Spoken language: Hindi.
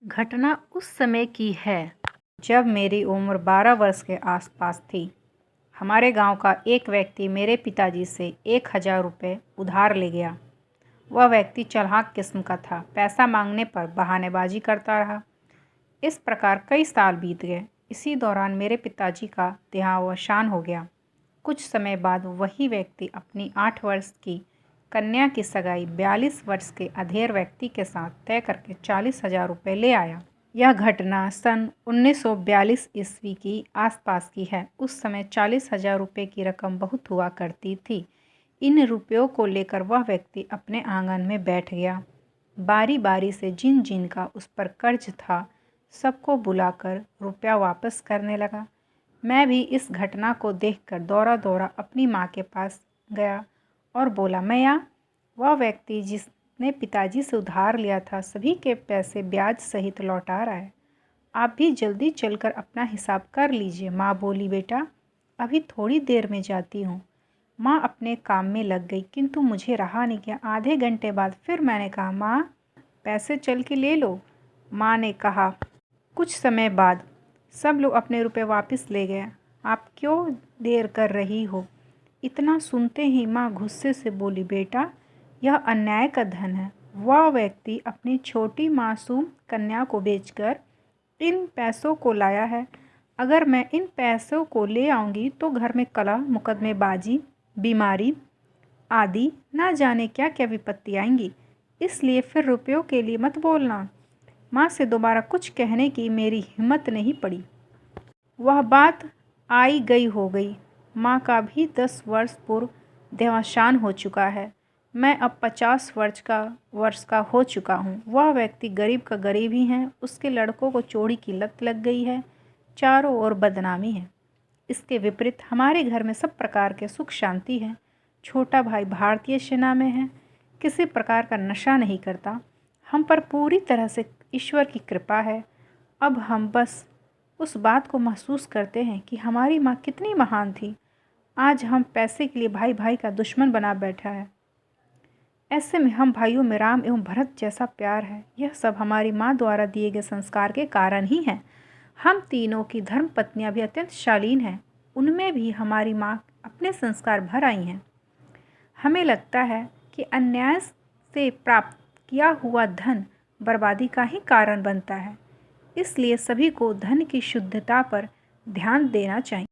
घटना उस समय की है जब मेरी उम्र 12 वर्ष के आसपास थी। हमारे गांव का एक व्यक्ति मेरे पिताजी से 1000 रुपये उधार ले गया। वह व्यक्ति चालाक किस्म का था। पैसा मांगने पर बहानेबाजी करता रहा। इस प्रकार कई साल बीत गए। इसी दौरान मेरे पिताजी का देहावसान हो गया। कुछ समय बाद वही व्यक्ति अपनी 8 वर्ष की कन्या की सगाई 42 वर्ष के अधेड़ व्यक्ति के साथ तय करके 40,000 रुपये ले आया। यह घटना सन 1942 ईस्वी की आसपास की है। उस समय 40,000 रुपये की रकम बहुत हुआ करती थी। इन रुपयों को लेकर वह व्यक्ति अपने आंगन में बैठ गया। बारी बारी से जिन जिन का उस पर कर्ज था सबको बुलाकर रुपया वापस करने लगा। मैं भी इस घटना को देखकर दौड़ा दौड़ा अपनी माँ के पास गया और बोला, मैया, वह व्यक्ति जिसने पिताजी से उधार लिया था सभी के पैसे ब्याज सहित लौटा रहा है। आप भी जल्दी चलकर अपना हिसाब कर लीजिए। माँ बोली, बेटा अभी थोड़ी देर में जाती हूँ। माँ अपने काम में लग गई, किंतु मुझे रहा नहीं गया। आधे घंटे बाद फिर मैंने कहा, माँ पैसे चल के ले लो। माँ ने कहा। कुछ समय बाद सब लोग अपने रुपए वापस ले गए। आप क्यों देर कर रही हो? इतना सुनते ही माँ गुस्से से बोली, बेटा यह अन्याय का धन है। वह व्यक्ति अपनी छोटी मासूम कन्या को बेचकर इन पैसों को लाया है। अगर मैं इन पैसों को ले आऊँगी तो घर में कलह, मुकदमेबाजी, बीमारी आदि ना जाने क्या क्या विपत्ति आएंगी। इसलिए फिर रुपयों के लिए मत बोलना। माँ से दोबारा कुछ कहने की मेरी हिम्मत नहीं पड़ी। वह बात आई गई हो गई। माँ का भी 10 वर्ष पूर्व देहावसान हो चुका है। मैं अब 50 वर्ष का हो चुका हूँ। वह व्यक्ति गरीब का गरीब ही है। उसके लड़कों को चोरी की लत लग गई है। चारों ओर बदनामी है। इसके विपरीत हमारे घर में सब प्रकार के सुख शांति है। छोटा भाई भारतीय सेना में है। किसी प्रकार का नशा नहीं करता। हम पर पूरी तरह से ईश्वर की कृपा है। अब हम बस उस बात को महसूस करते हैं कि हमारी माँ कितनी महान थी। आज हम पैसे के लिए भाई भाई का दुश्मन बना बैठा है। ऐसे में हम भाइयों में राम एवं भरत जैसा प्यार है। यह सब हमारी माँ द्वारा दिए गए संस्कार के कारण ही है। हम तीनों की धर्म पत्नियाँ भी अत्यंत शालीन हैं। उनमें भी हमारी माँ अपने संस्कार भर आई हैं। हमें लगता है कि अन्याय से प्राप्त किया हुआ धन बर्बादी का ही कारण बनता है। इसलिए सभी को धन की शुद्धता पर ध्यान देना चाहिए।